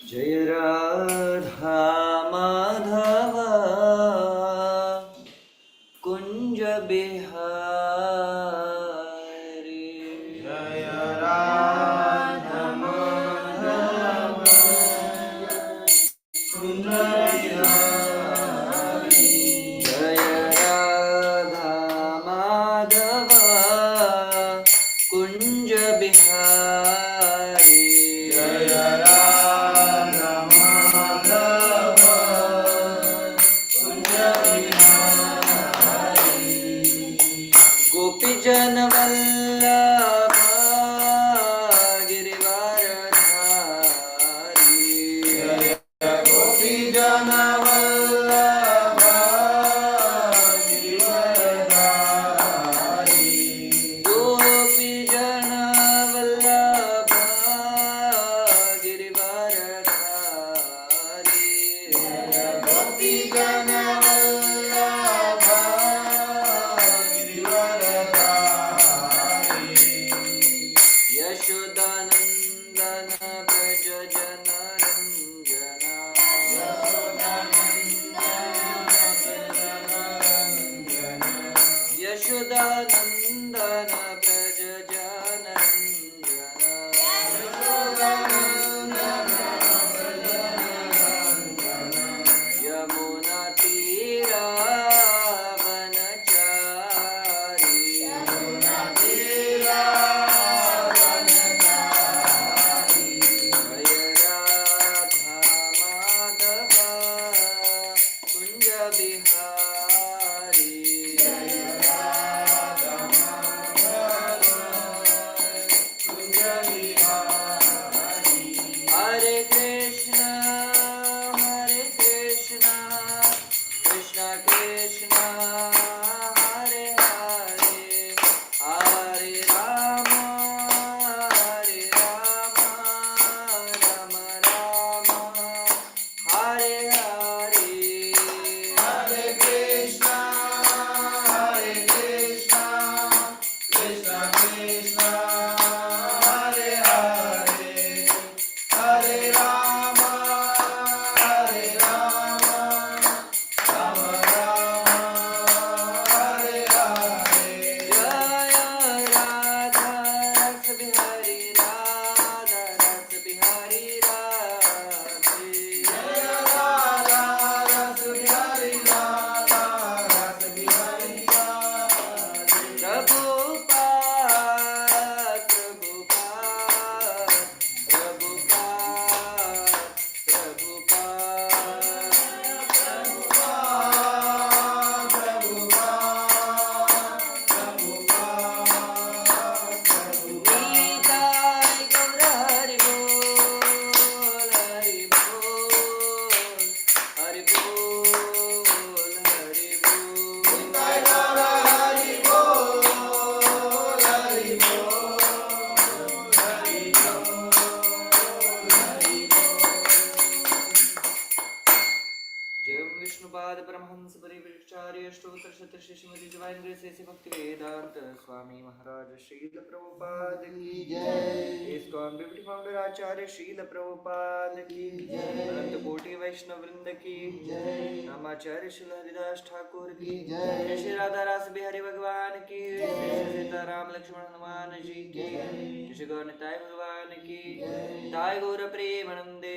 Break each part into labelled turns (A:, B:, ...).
A: जय राधा माधव कुंज बिहारी।
B: जय राधा माधव कुंज बिहारी।
A: जय राधा माधव कुंज बिहारी।
B: जय राधा माधव कुंज बिहारी।
A: गोपी जन वल्लभ गिरिवरधारी।
B: गोपी जन वल्लभ गिरिवरधारी।
A: गोपी जन वल्लभ गिरिवरधारी।
B: गोपी जन वल्लभ गिरिवरधारी।
A: यशोदानंदन व्रज जन रंजना। यशोदानंदन व्रज जन यमुना तीरा वनचारी। जय राधा माधव कुंज बिहारी। हरे कृष्णा कृष्णा कृष्णा हरे हरे, हरे राम राम राम हरे हरे।
B: हरे कृष्णा कृष्णा कृष्णा हरे हरे, हरे राम राम राम हरे हरे।
A: जय राधा रस बिहारी राधा रस बिहारी राधे।
B: जय राधा रस बिहारी राधा रस बिहारी राधे।
A: प्रभुपाद प्रभुपाद प्रभुपाद निताय गौर हरि बोल हरि बोल हरि बोल हरि जय विष्णुपाद परमहंस परिवृक्षार्य अष्टोत्तर शतश्री श्रीमती डिवाइन ग्रेस ऐसी भक्ति वेदांत स्वामी महाराज श्रील प्रभुपाद की जय। इस्कॉन डिप्टी फाउंडर आचार्य श्रील प्रभुपाद की जय। अनंत कोटि वैष्णव वृंद की जय। नामाचार्य श्री हरिदास ठाकुर की जय। श्री राधा रास बिहारी भगवान की जय। श्री सीताराम लक्ष्मण हनुमान जी की जय। श्री गौर निताय भगवान की जय। ताय गौर प्रेमानंदे।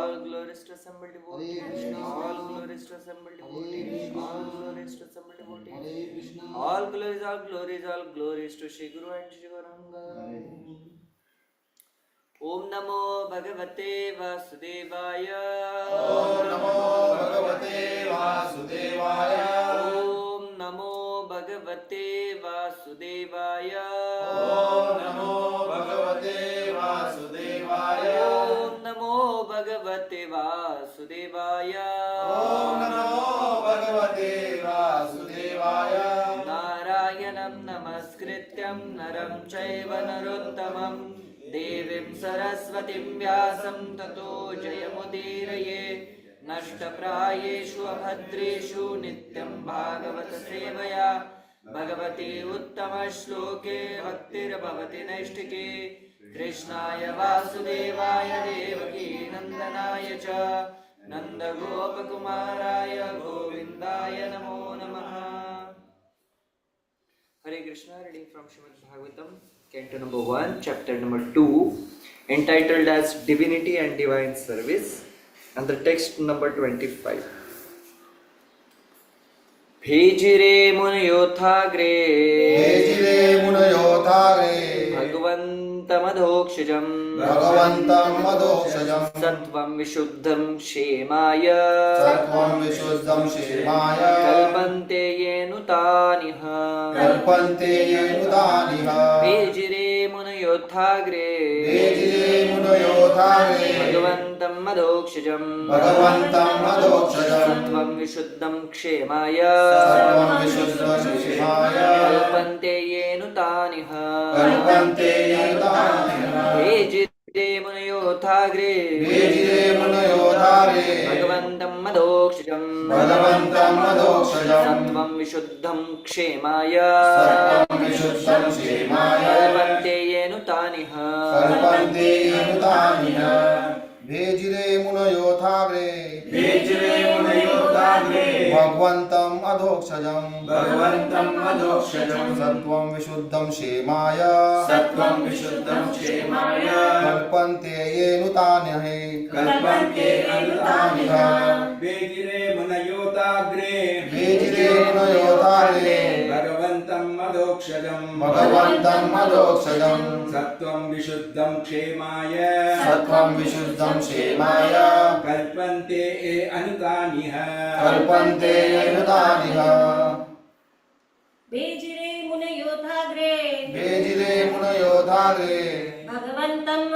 A: All glories to assembled devotees. All glories to assembled devotees. All glories to assembled devotees. All glories, all glories, all glories to Shri Guru and Shri Gauranga. Om Namo Bhagavate Vasudevaya.
B: Om Namo Bhagavate Vasudevaya.
A: Om Namo Bhagavate Vasudevaya.
B: Om Namo Bhagavate Vasudevaya.
A: Om Namo Bhagavate Vasudevaya.
B: Om Namo Bhagavate Vasudevaya.
A: Narayanam Namaskrityam Naram Chaiva Narottamam Devim Saraswatim Vyasam Tato Jayamudiraye Nashtaprayeshu Abhadreshu Nityam Bhagavata Sevaya भगवते उत्तम श्लोके भक्तिर्भवति नैष्टिके कृष्णाय वासुदेवाय देवकी नंदनाय च नंदगोपकुमाराय गोविंदाय नमो नमः. Hare Krishna, reading from Srimad Bhagavatam, Canto number 1, chapter number 2, entitled as Divinity and Divine Service, and the text number 25. भेजिरे मुनयोथाग्रे भगवन्तमधोक्षजम् सत्त्वं विशुद्धं क्षेमाय कल्पन्ते येनुतानिह भेजिरे मुनयोथाग्रे भगवन्तं मधोक्षजम् सत्त्वं विशुद्धं क्षेमाय कल्पन्ते येनुतानिह भेजिरे मुनयोथाग्रे भगवन्तं मधोक्षजम् सत्त्वं विशुद्धं क्षेमाय कल्पन्ते येनुतानिह
B: भेजिरे मुनयोथाग्रे भगवन्तम् अधोक्षजम् सत्त्वं विशुद्धं क्षेमाय कल्पन्ते येनुतानिह
C: भेजिरे मुनयोताग्रे भगवन्तम् अधोक्षजम् सत्त्वं विशुद्धं क्षेमाय कल्पन्ते अनुतानिह
D: भेजिरे मुनयोथाग्रे भगवन्तम्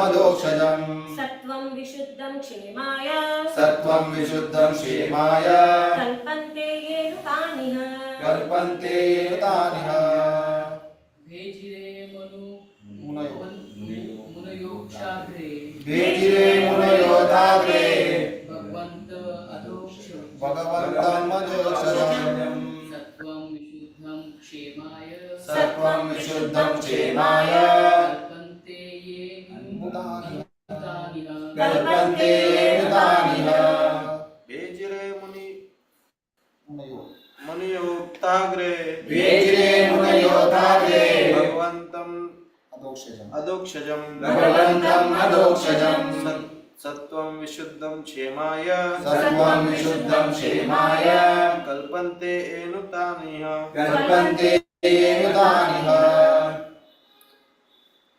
D: अधोक्षजम् सत्त्वं विशुद्धं क्षेमाय कल्पन्ते येनुतानिह
E: भेजिरे मुनयोक्षाग्रे भगवन्त
B: भगवन्तम् अधोक्षजम्
E: सत्त्वं विशुद्धं क्षेमाय कल्पन्ते येनुतानिह
B: भेजिरे मुनयोक्ताग्रे भगवन्तम् अधोक्षजम् सत्त्वं विशुद्धं क्षेमाय कल्पन्ते येनुतानिह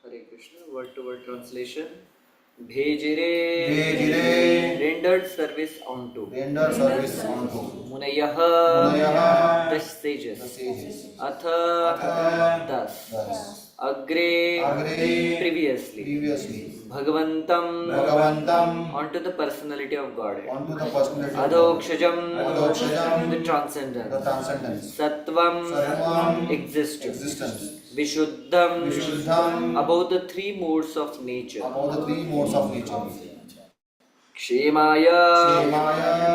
A: Hare Krishna, word to word translation. Bhejire, rendered service unto. Munayah, the sages. Atha, thus. Agre, previously. Bhagavantam, onto the personality of Godhead. Adhokshajam, the transcendence. Sattvam, existence. Vishuddham, about the three modes of nature. Kshemaya,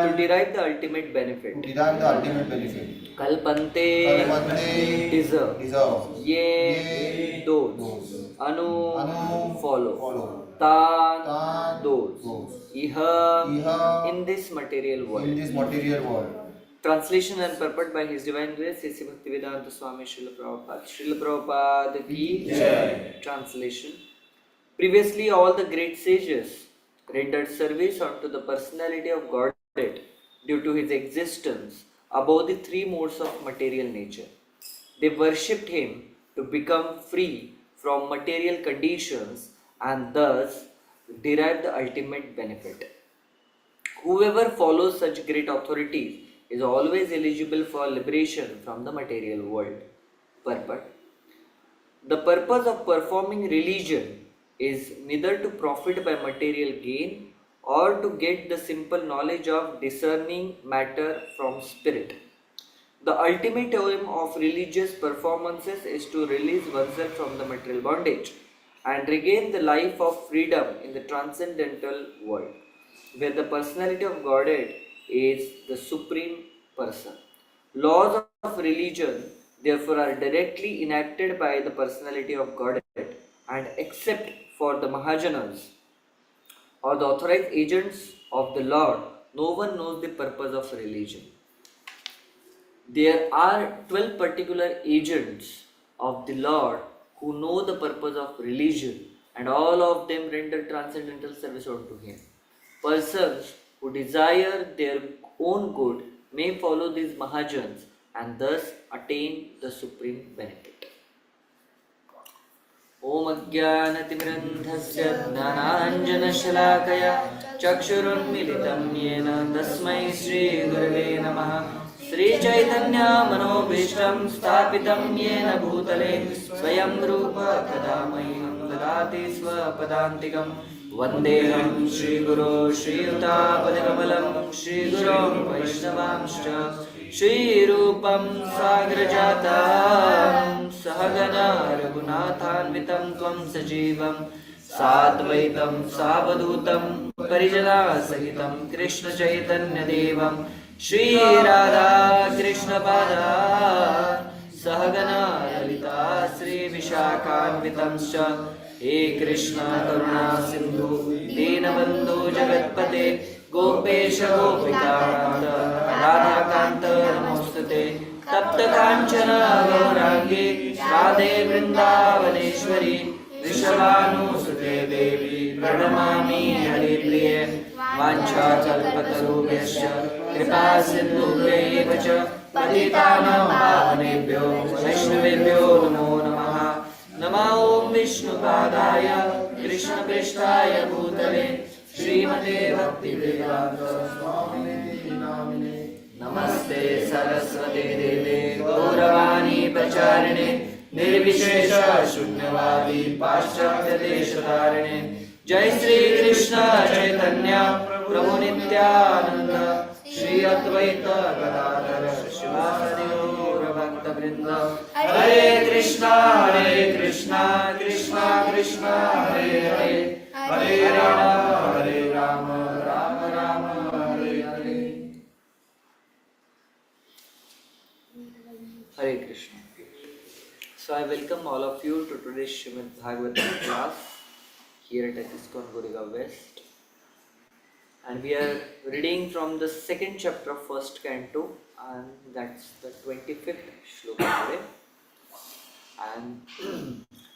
A: to derive the ultimate benefit. Kalpante, deserve. Ye, those. Anu, follow. Tan, those. Iha, in this material world. Translation and purport by His Divine Grace, A.C. Bhaktivedanta Swami Srila Prabhupada. Srila Prabhupada ki Jai. Translation. Previously, all the great sages rendered service unto the personality of Godhead due to His existence above the three modes of material nature. They worshipped Him to become free from material conditions and thus derive the ultimate benefit. Whoever follows such great authorities is always eligible for liberation from the material world. Purport. The purpose of performing religion is neither to profit by material gain or to get the simple knowledge of discerning matter from spirit. The ultimate aim of religious performances is to release oneself from the material bondage and regain the life of freedom in the transcendental world, where the personality of Godhead is the supreme person. Laws of religion therefore are directly enacted by the personality of Godhead, and except for the Mahajanas or the authorized agents of the Lord, no one knows the purpose of religion. There are 12 particular agents of the Lord who know the purpose of religion, and all of them render transcendental service unto Him. Persons who desire their own good may follow these Mahajans and thus attain the supreme benefit. ॐ अज्ञानतिमिरन्धस्य ज्ञानाञ्जनशलाकया चक्षुरुन्मिलितं येन तस्मै श्रीगुरवे नमः श्रीचैतन्यमनोभीष्टं स्थापितं येन भूतले स्वयं रूप कदा मह्यं ददाति स्वपदान्तिकं वन्देऽहं श्रीगुरो श्रीयुतापदकमलं श्रीगुरों वैष्णवांश्च श्रीरूपं साग्रजातं सहगना रघुनाथान्वितं त्वं सजीवं साद्वैतं सावधूतं परिजनासहितं कृष्णचैतन्यदेवं श्रीराधा कृष्णपादा सहगना ललिता श्रीविशाखान्वितं च हे कृष्ण करुणा सिन्धु दीनबन्धु जगत्पते गोपेश गोपिकानाथ राधाकान्त नमोस्तुते तप्त काञ्चन गौराङ्गे राधे वृन्दावनेश्वरी वृषभानुसुते देवी प्रणमामि हरिप्रिये वाञ्छाकल्पतरुभ्यश्च कृपा सिन्धुभ्यैव च पतितानां पावनेभ्यो वैष्णवेभ्यो नमो नमः नमो ॐ विष्णुपादाय कृष्णपृष्ठाय भूतले श्रीमते भक्तिवेदान्त स्वामिने नामिने नमस्ते सरस्वती देवे गौरवाणी प्रचारिणे निर्विशेष शून्यवादी पाश्चात्य देशधारिणे जय श्री कृष्ण चैतन्य प्रभु नित्यानंद श्री अद्वैत गदाधर शिवासादि गौर भक्तवृंद हरे Krishna Krishna Krishna Hare Hare Hare Ram Ram Ram Hare Hare Hare Krishna. So I welcome all of you to today's Srimad Bhagavatam class here at ISKCON Goregaon West. And we are reading from the second chapter of first canto, and that's the 25th shloka today. And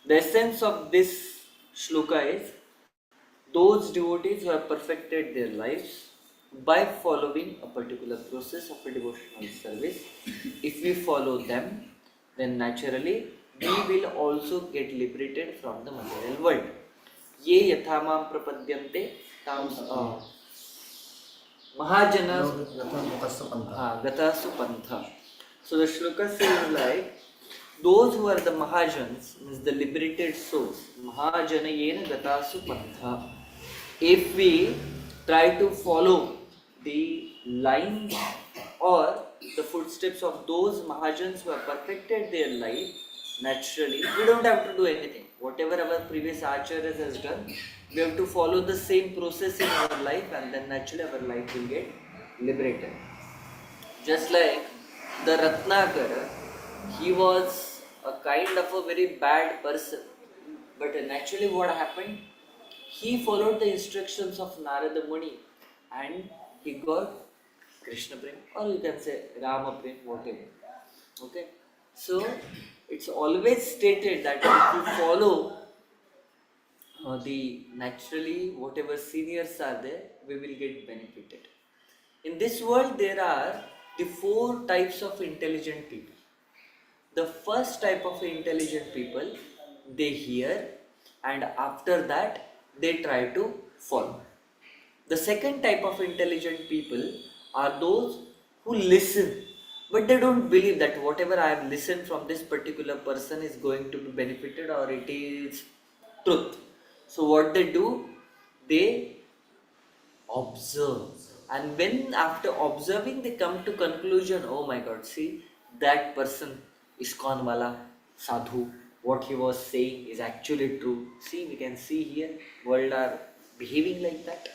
A: the essence of this shloka is those devotees who have perfected their lives by following a particular process of a devotional service. If we follow them, then naturally we will also get liberated from the material world. Ye yathamam prapadyante tam mahajana gatasu pantha. So the shloka says like, those who are the mahajans, means the liberated souls, mahajanayena gatasu pantha. If we try to follow the lines or the footsteps of those mahajans who have perfected their life, naturally we don't have to do anything. Whatever our previous acharyas has done, we have to follow the same process in our life, and then naturally our life will get liberated. Just like the Ratnakara, he was a kind of a very bad person, but naturally what happened, he followed the instructions of Narada Muni and he got Krishna Prem, or you can say Rama Prem, whatever. Okay, so it's always stated that if you follow the naturally whatever seniors are there, we will get benefited. In this world there are the 4 types of intelligent people. The first type of intelligent people, they hear and after that they try to follow. The second type of intelligent people are those who listen, but they don't believe that whatever I have listened from this particular person is going to be benefited or it is truth. So what they do, they observe, and when after observing they come to conclusion, oh my god, see that person ISKCON wala sadhu, what he was saying is actually true. See, we can see here world are behaving like that.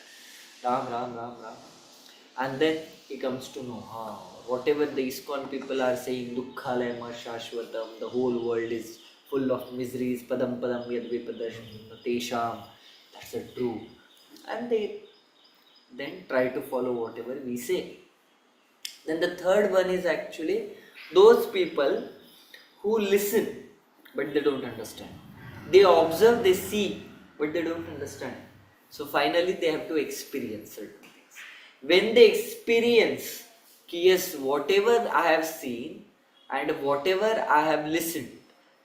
A: Ram, Ram, Ram, Ram. And then he comes to know, whatever the ISKCON people are saying, Dukkhalayama Shashvatam, the whole world is full of miseries, Padam Padam Yadvipadasham Tesham, that's a true. And they then try to follow whatever we say. Then the third one is actually those people who listen but they don't understand. They observe, they see, but they don't understand. So finally they have to experience certain things. When they experience, yes, whatever I have seen and whatever I have listened,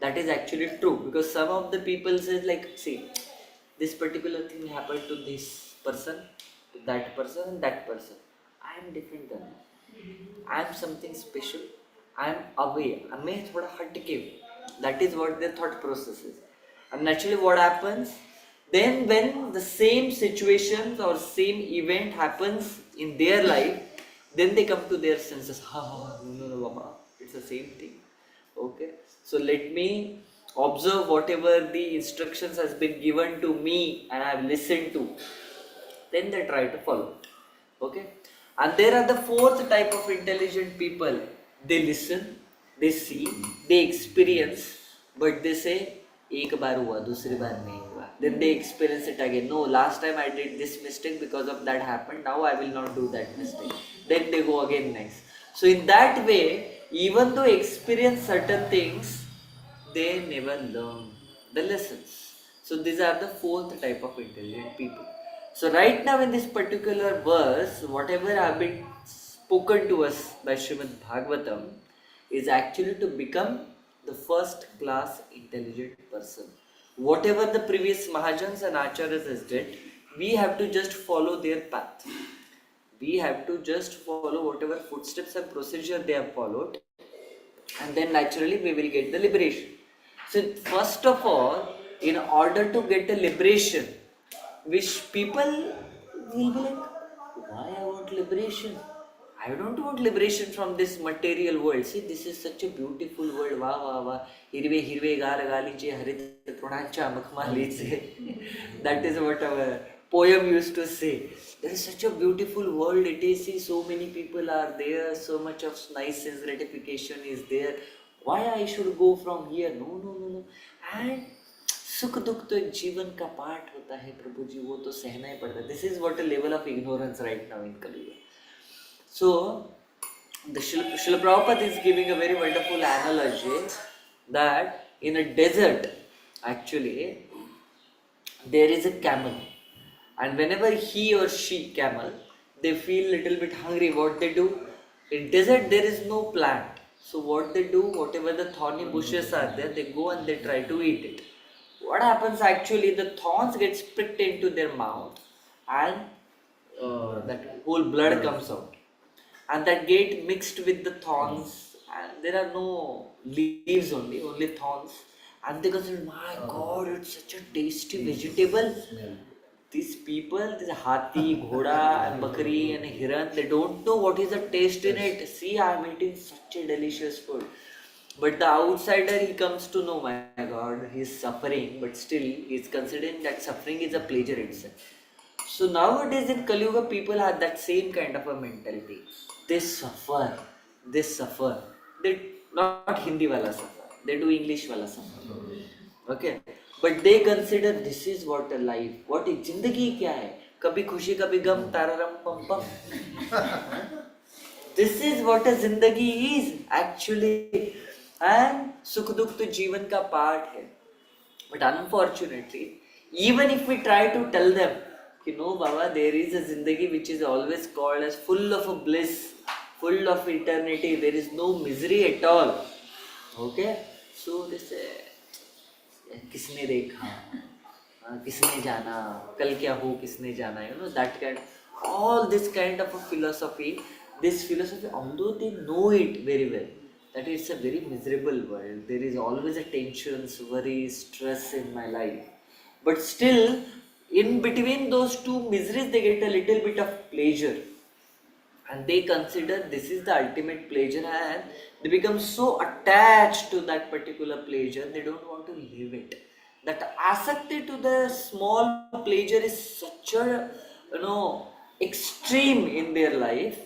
A: that is actually true. Because some of the people says like, see, this particular thing happened to this person, to that person and that person. I am different than them. I am something special. I am away. I may thoda hatke. That is what their thought process is. And naturally what happens, then when the same situations or same event happens in their life, then they come to their senses. No, Baba, it's the same thing. Okay, so let me observe whatever the instructions has been given to me and I have listened to. Then they try to follow. Okay, and there are the fourth type of intelligent people. They listen, they see, they experience, but they say, एक बार हुआ, दूसरी बार नहीं हुआ. Then they experience it again. No, last time I did this mistake, because of that happened. Now I will not do that mistake. Then they go again next. So in that way, even though experience certain things, they never learn the lessons. So these are the fourth type of intelligent people. So right now in this particular verse, whatever have been spoken to us by Srimad Bhagavatam is actually to become the first class intelligent person. Whatever the previous Mahajans and Acharyas has did, we have to just follow their path. We have to just follow whatever footsteps and procedure they have followed, and then naturally we will get the liberation. So first of all, in order to get a liberation, which people will be like, why I want liberation? I don't want liberation from this material world. See, this is such a beautiful world. Wow, wow, wow. Hirve hirve gaaliche harit trunancha makhmaliche. That is what our poem used to say. There is such a beautiful world. It is, see, so many people are there. So much of nice sense gratification is there. Why I should go from here? No. And सुख दुख तो एक जीवन का पाठ होता है प्रभु जी, वो तो सहना ही पड़ता है. This is what a level of ignorance right now in Kali Yuga. So the Srila Prabhupada is giving a very wonderful analogy that in a desert actually there is a camel, and whenever he or she camel, they feel little bit hungry, what they do? In desert there is no plant, so what they do, whatever the thorny bushes are there, they go and they try to eat it. What happens actually, the thorns get pricked into their mouth and that whole blood comes out, and that get mixed with the thorns, and there are no leaves, only thorns, and they consider, my God, it's such a tasty vegetable. These people, this hathi, ghoda and bakri and hiran, they don't know what is the taste in it. See, I am eating such a delicious food. But the outsider, he comes to know, my God, he is suffering, but still he is considering that suffering is a pleasure itself. So nowadays in Kali Yuga, people have that same kind of a mentality. They suffer. They not Hindi wala suffer. They do English wala suffer. Okay, but they consider this is what a life. What is zindagi kya hai? Kabhi khushi, kabhi gam, tararam pam pam. This is what a zindagi is actually. And sukh dukh to जीवन का part है. But unfortunately, even if we try to tell them, you know, Baba, there is a zindagi which is always called as full of a bliss, full of eternity. There is no misery at all. Okay, so they say, किसने देखा, किसने जाना, कल क्या हो किसने जाना, you know, that kind, all this kind of a philosophy. This philosophy, although they know it very well, that it's a very miserable world. There is always a tension, worry, stress in my life. But still, in between those two miseries, they get a little bit of pleasure. And they consider this is the ultimate pleasure, and they become so attached to that particular pleasure, they don't want to leave it. That asakti to the small pleasure is such a, extreme in their life,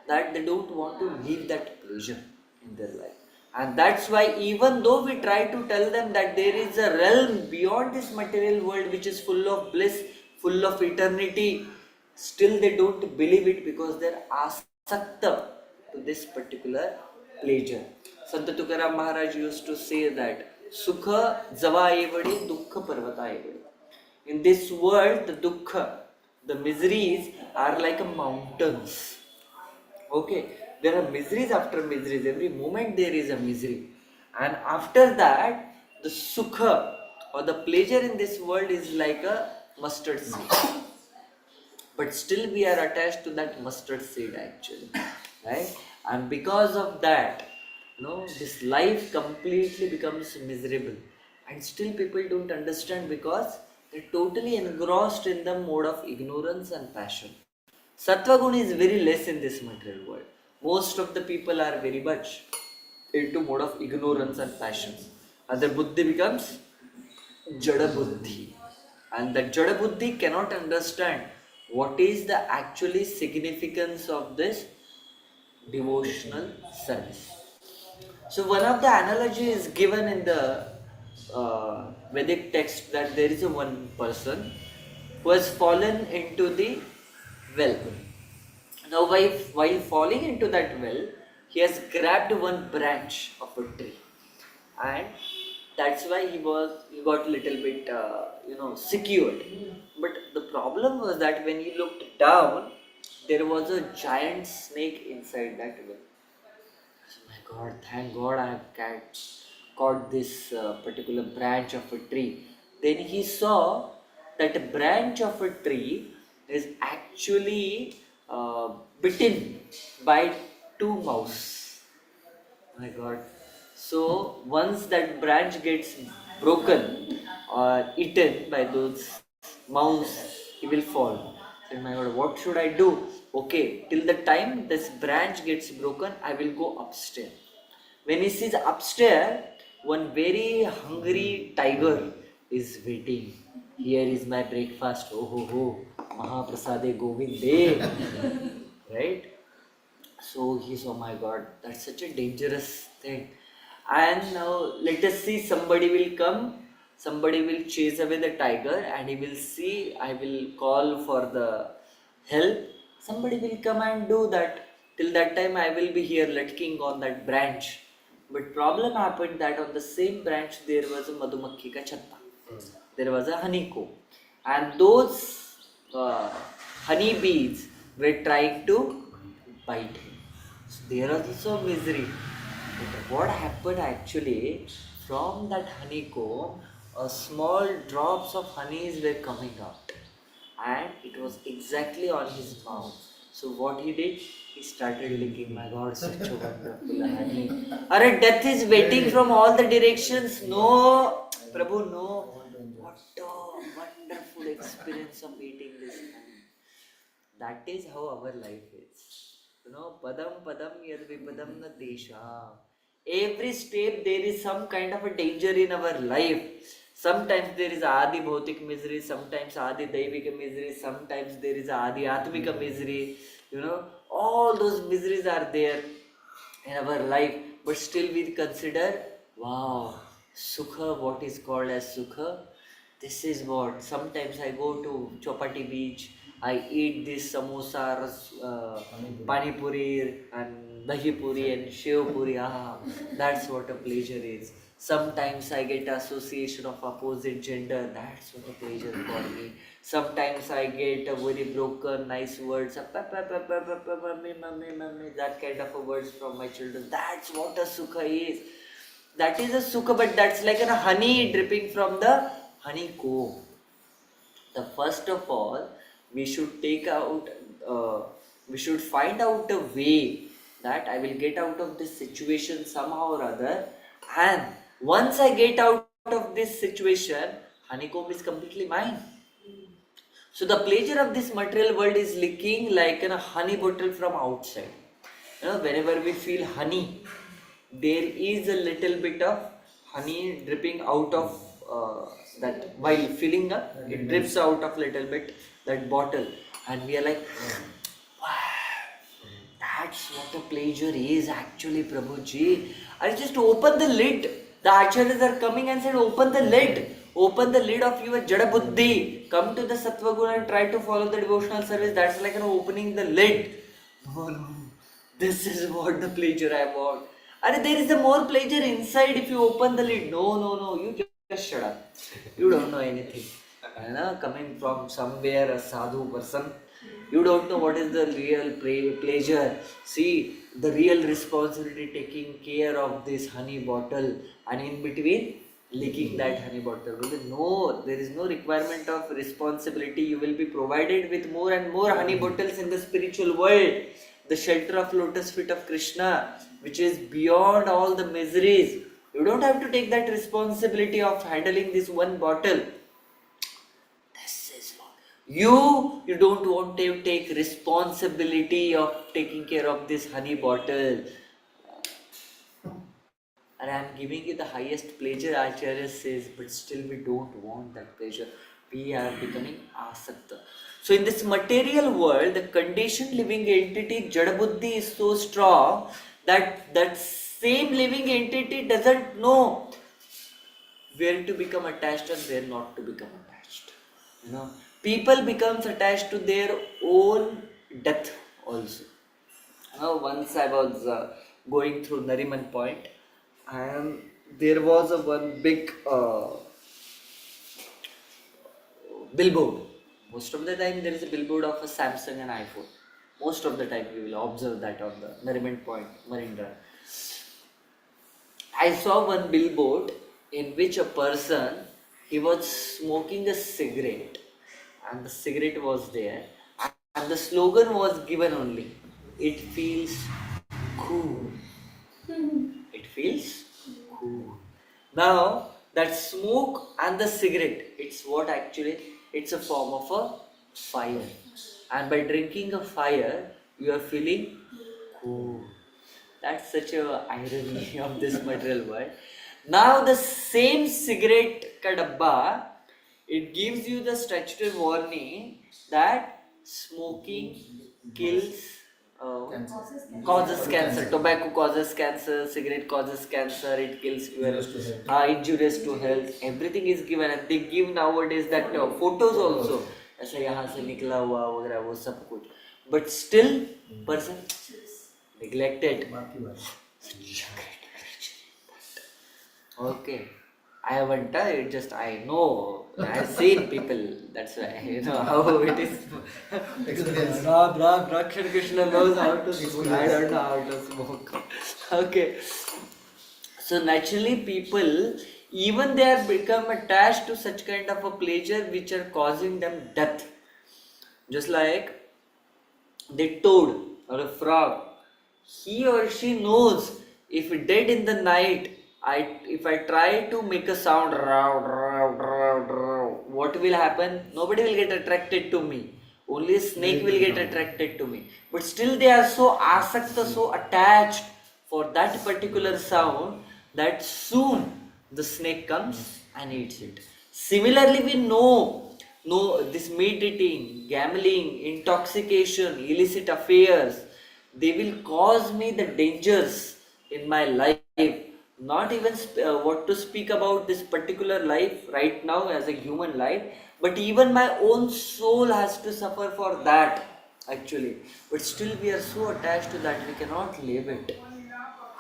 A: that they don't want to leave that pleasure in their life. And that's why even though we try to tell them that there is a realm beyond this material world which is full of bliss, full of eternity, still they don't believe it because they're asakta to this particular pleasure. Sant Tukaram Maharaj used to say that Sukha Java Evade, Dukkha Parvata Evade. In this world, the dukkha, the miseries are like mountains. Okay, there are miseries after miseries. Every moment there is a misery. And after that, the sukha or the pleasure in this world is like a mustard seed. But still we are attached to that mustard seed actually. Right? And because of that, this life completely becomes miserable. And still people don't understand because they're totally engrossed in the mode of ignorance and passion. Sattva guna is very less in this material world. Most of the people are very much into mode of ignorance and passions. And their buddhi becomes jada buddhi. And that jada buddhi cannot understand what is the actually significance of this devotional service. So one of the analogy is given in the Vedic text that there is a one person who has fallen into the well. Now while falling into that well, he has grabbed one branch of a tree, and that's why he got a little bit secured. But the problem was that when he looked down, there was a giant snake inside that well. So my God, thank God I have caught this particular branch of a tree. Then he saw that a branch of a tree is actually bitten by two mouse. My God. So once that branch gets broken or eaten by those mouse, he will fall. So my God, what should I do? Okay, till the time this branch gets broken, I will go upstairs. When he sees upstairs, one very hungry tiger is waiting. Here is my breakfast. Oh ho ho, Mahaprasade Govinde. Right? So he saw, oh my God, that's such a dangerous thing. And now let us see, somebody will come, somebody will chase away the tiger, and he will see, I will call for the help. Somebody will come and do that. Till that time I will be here lurking on that branch. But problem happened that on the same branch there was a Madhumakhi ka chatta. There was a honeycomb. And those honeybees were trying to bite him. So there was also misery. But what happened actually, from that honeycomb, small drops of honeys were coming out. And it was exactly on his mouth. So what he did, he started licking. My God, such a wonderful honey. Alright, death is waiting from all the directions. No, Prabhu, no. What a wonderful experience of eating this honey. That is how our life is. Padam padam yad vipadam na desha. Every step there is some kind of a danger in our life. Sometimes there is Adi Bhautik misery, sometimes Adi Daivika misery, sometimes there is Adi Atmika misery. All those miseries are there in our life. But still we consider, wow, Sukha, what is called as Sukha? This is what. Sometimes I go to Chopati beach, I eat this samosa, pani puri and dahi puri and shev puri. That's what a pleasure is. Sometimes I get association of opposite gender. That's what a pleasure for me. Sometimes I get a very broken, nice words, mummy, mummy, mummy, that kind of a words from my children. That's what a sukha is. That is a sukha, but that's like a honey dripping from the honeycomb. The first of all, we should find out a way that I will get out of this situation somehow or other. And once I get out of this situation, honeycomb is completely mine. So the pleasure of this material world is licking like a honey bottle from outside. Whenever we feel honey, there is a little bit of honey dripping out of that while filling up, it drips out of little bit that bottle, and we are like, wow, That's what a pleasure is actually, Prabhuji. I just open the lid. The acharyas are coming and said, open the lid. Open the lid of your Jada Buddhi. Come to the Sattva Guna and try to follow the devotional service. That's like opening the lid. No, no. This is what the pleasure I want. And there is a more pleasure inside if you open the lid. No, no, no. You just shut up. You don't know anything. Coming from somewhere, a sadhu person. You don't know what is the real pleasure. See, the real responsibility taking care of this honey bottle and in between licking that honey bottle. No, there is no requirement of responsibility. You will be provided with more and more honey bottles in the spiritual world. The shelter of lotus feet of Krishna, which is beyond all the miseries. You don't have to take that responsibility of handling this one bottle. You don't want to take responsibility of taking care of this honey bottle. And I am giving you the highest pleasure, Acharya says, but still we don't want that pleasure. We are becoming asakta. So in this material world, the conditioned living entity, Jada Buddhi, is so strong that that same living entity doesn't know where to become attached and where not to become attached. People becomes attached to their own death also. Once I was going through Nariman Point, and there was one big billboard. Most of the time there is a billboard of a Samsung and iPhone. Most of the time you will observe that on the Nariman Point, Marine Drive. I saw one billboard in which a person, he was smoking a cigarette. And the cigarette was there, and the slogan was given only, it feels cool. It feels cool. Now, that smoke and the cigarette, it's what actually, it's a form of a fire. And by drinking a fire, you are feeling cool. That's such a irony of this material world. Now, the same cigarette ka dabba, it gives you the statutory warning that smoking kills, causes cancer. Tobacco causes cancer, cigarette causes cancer, it kills you, injurious to health. Everything is given, and they give nowadays that photos also. ऐसा यहाँ से निकला हुआ वगैरह वो सब कुछ. But still, person neglected. Okay. I haven't it just I know. I've seen people. That's why how it is. Rakshan Krishna knows how to smoke. I don't know how to smoke. Okay. So naturally people, even they are become attached to such kind of a pleasure which are causing them death. Just like the toad or a frog. He or she knows if dead in the night, if I try to make a sound, what will happen? Nobody will get attracted to me. Only a snake will get attracted to me. But still they are so asakta, so attached for that particular sound that soon the snake comes and eats it. Similarly, we know this meat eating, gambling, intoxication, illicit affairs, they will cause me the dangers in my life. Not even what to speak about this particular life right now as a human life, but even my own soul has to suffer for that actually. But still we are so attached to that, we cannot live it.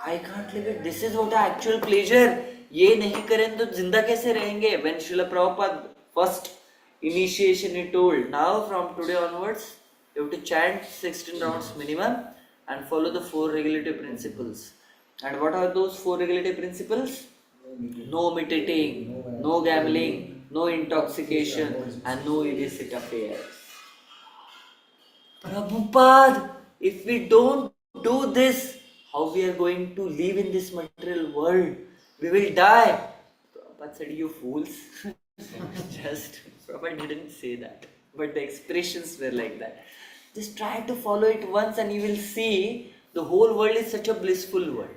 A: I can't live it. This is what the actual pleasure. ये नहीं करें तो जिंदा कैसे रहेंगे? When Srila Prabhupada first initiation he told, now from today onwards you have to chant 16 rounds minimum and follow the 4 regulative principles. And what are those 4 regulative principles? No meat eating, no gambling, no intoxication, and no illicit affairs. Prabhupada, if we don't do this, how we are going to live in this material world? We will die. Prabhupada said, you fools. Just, Prabhupada didn't say that, but the expressions were like that. Just try to follow it once and you will see the whole world is such a blissful world.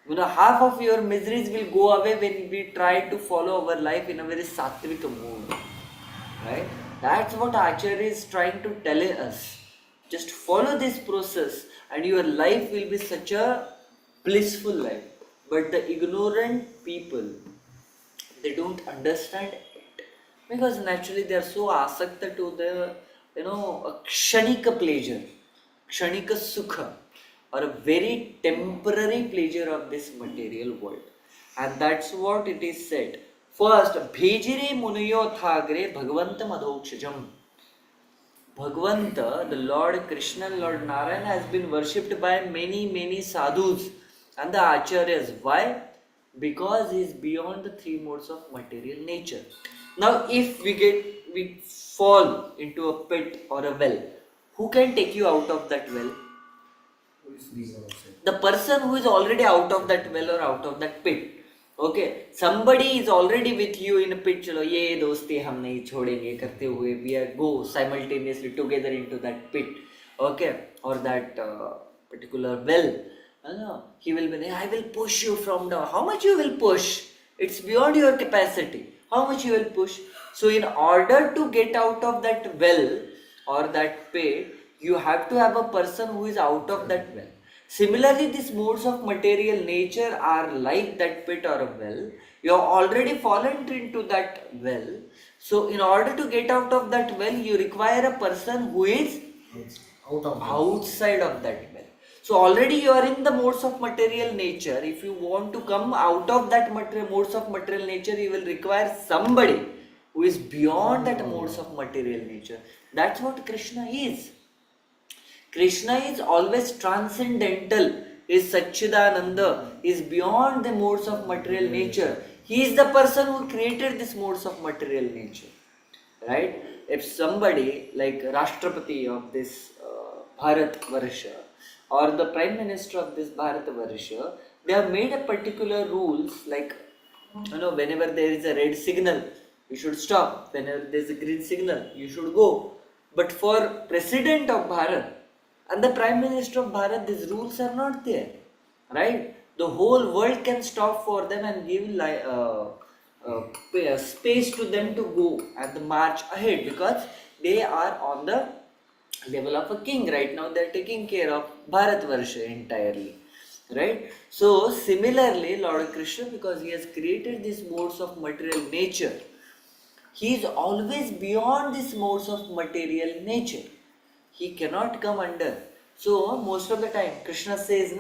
A: Half of your miseries will go away when we try to follow our life in a very sattvic mood. Right? That's what Acharya is trying to tell us. Just follow this process. and your life will be such a blissful life. But the ignorant people, they don't understand it, because naturally they are so asakta to the, a kshanika pleasure, kshanika sukha, or a very temporary pleasure of this material world. And that's what it is said. First, bhejire munayo thagre bhagavantam adhokshajam. Bhagavanta, the Lord Krishna, Lord Narayan, has been worshipped by many sadhus and the acharyas. Why? Because he is beyond the three modes of material nature. Now, if we fall into a pit or a well, who can take you out of that well? The person who is already out of that well or out of that pit. Okay, somebody is already with you in a pit. चलो ये दोस्ती हम नहीं छोड़ेंगे करते हुए, we are go simultaneously together into that pit. Okay, or that particular well. He will be, I will push you from down. How much you will push? It's beyond your capacity. How much you will push? So in order to get out of that well or that pit, you have to have a person who is out of that well. Similarly, these modes of material nature are like that pit or a well. You have already fallen into that well. So in order to get out of that well, you require a person who is outside of that well. So already you are in the modes of material nature. If you want to come out of that modes of material nature, you will require somebody who is beyond that modes of material nature. That's what Krishna is. Krishna is always transcendental, is Satchidananda, is beyond the modes of material nature. He is the person who created these modes of material nature. Right? If somebody like Rashtrapati of this Bharat Varsha or the Prime Minister of this Bharat Varsha, they have made a particular rules like, whenever there is a red signal, you should stop. Whenever there is a green signal, you should go. But for President of Bharat and the Prime Minister of Bharat, these rules are not there, right? The whole world can stop for them and give space to them to go and march ahead, because they are on the level of a king. Right now they are taking care of Bharat Varsha entirely, right? So similarly, Lord Krishna, because he has created these modes of material nature, he is always beyond these modes of material nature. He cannot come under. So most of the time Krishna says,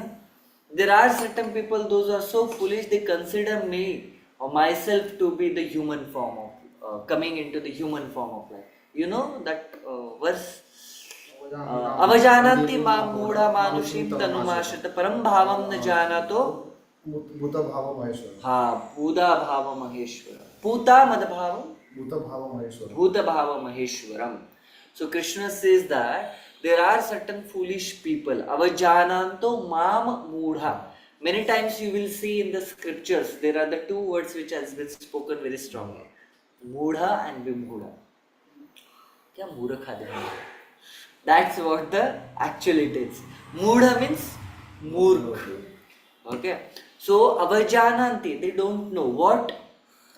A: there are certain people, those are so foolish, they consider me or myself to be the human form of coming into the human form of life. You know that verse, avajananti ma mudha manushim tanumashita param bhavam na janato
F: Bhuta Bhava Maheshwara.
A: Buddha Bhava Maheshwara. Puta Mad Bhava
F: Bhuta Bhava Maheshwara.
A: Bhuta Bhava Maheshwaram. So Krishna says that there are certain foolish people. Avajananto mam mudha. Many times you will see in the scriptures, there are the two words which has been spoken very strongly. Mudha and Vimudha. Kya murkha hai? That's what the actual it is. Mudha means murk. Okay. So avajananti, they don't know what?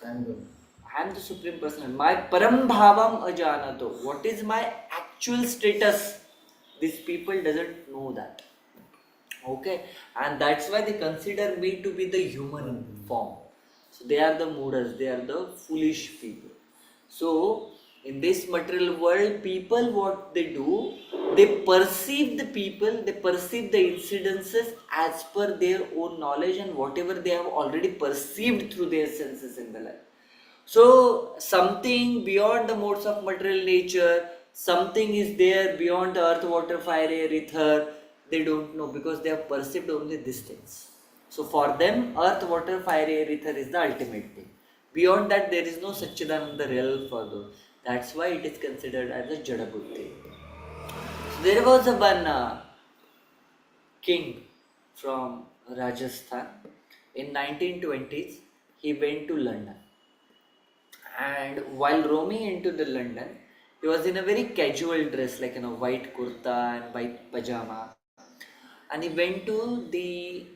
A: I am the Supreme Personality. My param bhavam ajanato. What is my actual status? These people doesn't know that. Okay, and that's why they consider me to be the human form. So they are the mudas, they are the foolish people. So in this material world, people, what they do, they perceive the people, they perceive the incidences as per their own knowledge and whatever they have already perceived through their senses in the life. So something beyond the modes of material nature, something is there beyond the earth, water, fire, air, ether, they don't know, because they have perceived only these things. So for them, earth, water, fire, air, ether is the ultimate thing. Beyond that, there is no Satchidananda realm for those. That's why it is considered as a Jada Buddhi. So there was a one king from Rajasthan. In 1920s, he went to London. And while roaming into the London, he was in a very casual dress, like white kurta and white pajama. And he went to the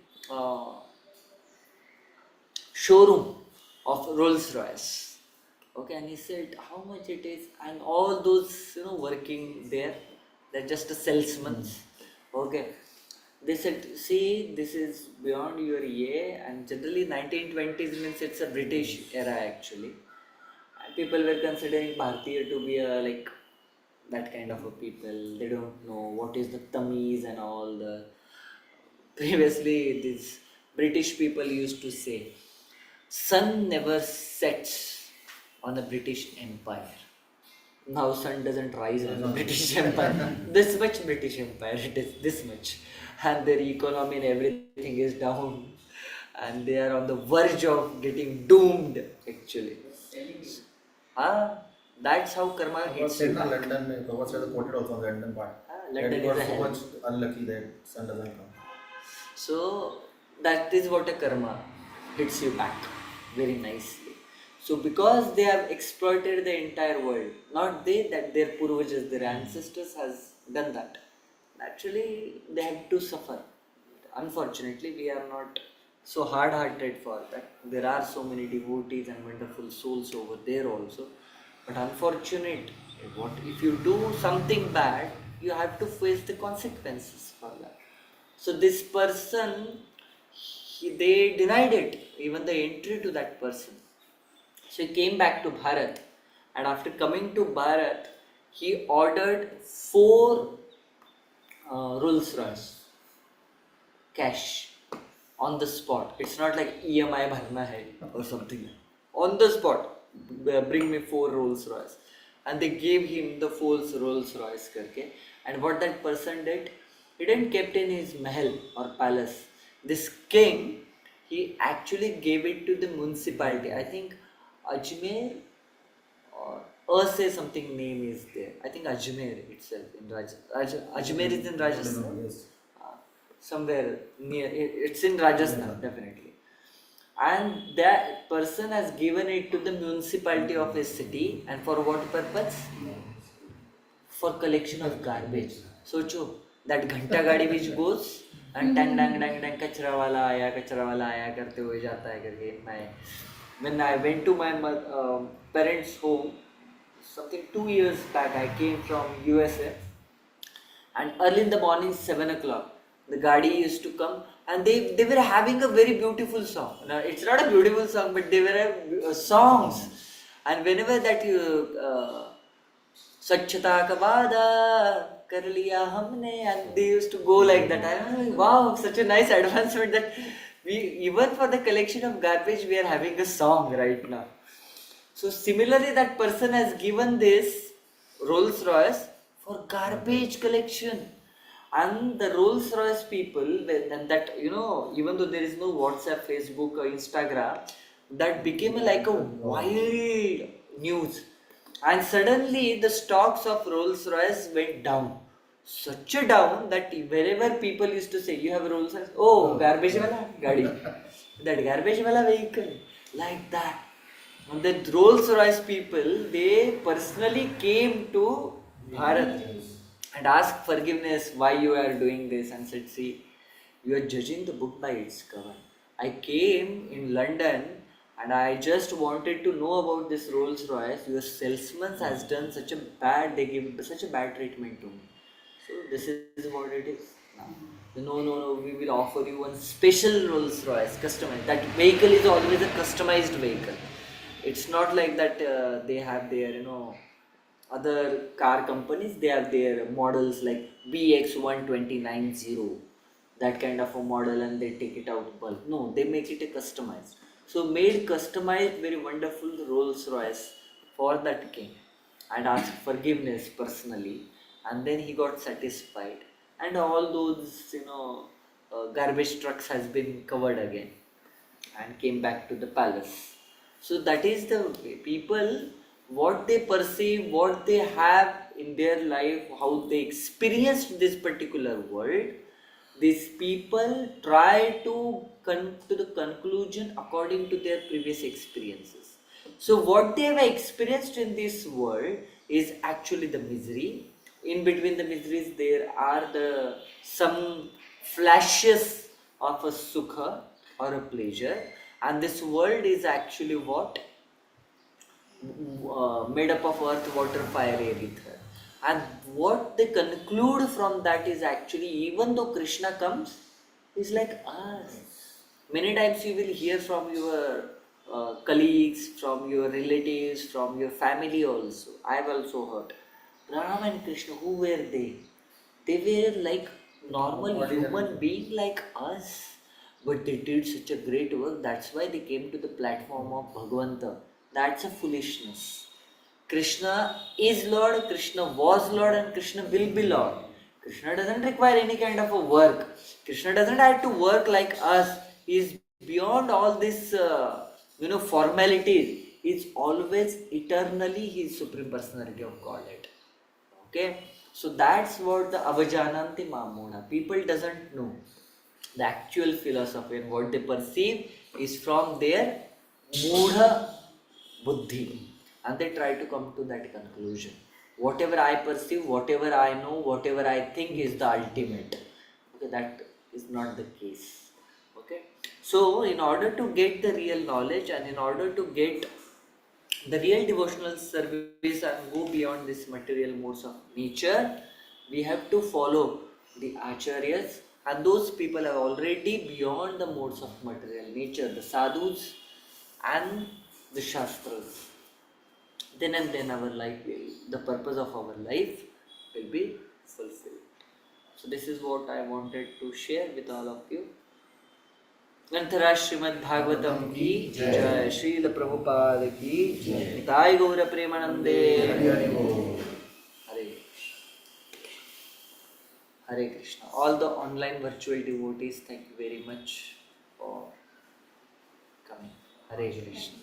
A: showroom of Rolls Royce. Okay, and he said how much it is, and all those working there, they're just a salesmen. Okay, They said, see, this is beyond your EA, and generally 1920s means it's a British era actually. And people were considering Bharatiya to be a like that kind of a people. They don't know what is the Tamiz and all the. Previously, these British people used to say, sun never sets on the British Empire. Now sun doesn't rise on the British Empire. This much British Empire, it is this much. And their economy and everything is down. And they are on the verge of getting doomed actually. That's how karma
F: Prabhupada
A: hits
F: said
A: you
F: na
A: back.
F: London, Prabhupada said quoted also on the London part.
A: London
F: That he
A: is
F: was
A: a
F: so
A: hell.
F: much unlucky that sun doesn't come.
A: So that is what a karma hits you back very nicely. So because they have exploited the entire world, not they, that their purvajas, their ancestors has done that. Actually, they had to suffer. Unfortunately, we are not so hard-hearted for that. There are so many devotees and wonderful souls over there also. But unfortunate, what if you do something bad, you have to face the consequences for that. So this person, they denied it, even the entry to that person. So he came back to Bharat, and after coming to Bharat, he ordered 4 Rolls Royce cash on the spot. It's not like EMI bharna hai or something. On the spot, bring me 4 Rolls Royce, and they gave him the 4 Rolls Royce karke. And what that person did, he didn't kept in his mahal or palace. This king, he actually gave it to the municipality. I think Ajmer or say something name is there. I think Ajmer itself in Ajmer is in Rajasthan.
F: Yes.
A: Somewhere near, it's in Rajasthan definitely. And that person has given it to the municipality of his city, and for what purpose? For collection of garbage. Socho, that घंटा गाड़ी which goes and dang dang dang dang कचरा वाला आया करते हुए जाता है करके. When I went to my parents' home, something 2 years back, I came from USA, and early in the morning, 7 o'clock, the Gadi used to come, and they were having a very beautiful song. Now, it's not a beautiful song, but they were songs. And whenever that Swachhata ka vada kar liya humne, and they used to go like that. I was like, wow, such a nice advancement that we, even for the collection of garbage, we are having a song right now. So similarly, that person has given this Rolls Royce for garbage collection. And the Rolls Royce people, and that, even though there is no WhatsApp, Facebook, or Instagram, that became like a wild news. And suddenly the stocks of Rolls Royce went down. Such a down that wherever people used to say, you have a Rolls Royce, oh, garbage wala gadi. That garbage wala vehicle, like that. And the Rolls Royce people, they personally came to Bharat and asked forgiveness why you are doing this, and said, see, you are judging the book by its cover. I came in London and I just wanted to know about this Rolls Royce. Your salesman has done such a bad, they give such a bad treatment to me. So this is what it is. No, we will offer you one special Rolls Royce, customized. That vehicle is always a customized vehicle. It's not like that they have their, other car companies, they have their models like BX1290, that kind of a model, and they take it out bulk. No, they make it a customized. So made customized, very wonderful Rolls Royce for that king, and asked forgiveness personally, and then he got satisfied, and all those garbage trucks has been covered again, and came back to the palace. So that is the way people, what they perceive, what they have in their life, how they experienced this particular world. These people try to come to the conclusion according to their previous experiences. So what they have experienced in this world is actually the misery. In between the miseries, there are some flashes of a sukha or a pleasure, and this world is actually what? Made up of earth, water, fire, air, ether. And what they conclude from that is actually, even though Krishna comes, he's like us. Many times you will hear from your colleagues, from your relatives, from your family also. I have also heard. Ram and Krishna, who were they? They were like normal human being like us. But they did such a great work. That's why they came to the platform of Bhagavanta. That's a foolishness. Krishna is Lord, Krishna was Lord, and Krishna will be Lord. Krishna doesn't require any kind of a work. Krishna doesn't have to work like us. He is beyond all this, formalities. He is always eternally His Supreme Personality of Godhead. Okay, so that's what the Avajananti Mamona. People doesn't know the actual philosophy, and what they perceive is from their Mudha Buddhi, and they try to come to that conclusion. Whatever I perceive, whatever I know, whatever I think is the ultimate. Okay, that is not the case. Okay, so in order to get the real knowledge, and in order to get the real devotional service and go beyond this material modes of nature, we have to follow the acharyas, and those people are already beyond the modes of material nature, the sadhus and the shastras. Then and then our life will, the purpose of our life will be fulfilled. So this is what I wanted to share with all of you. ग्रंथराज Shrimad Bhagavatam की जय, श्रील प्रभुपाद की निताय गौर प्रेमानंदे हरे Hare Krishna. All the online virtual devotees, thank you very much for coming. Hare Krishna.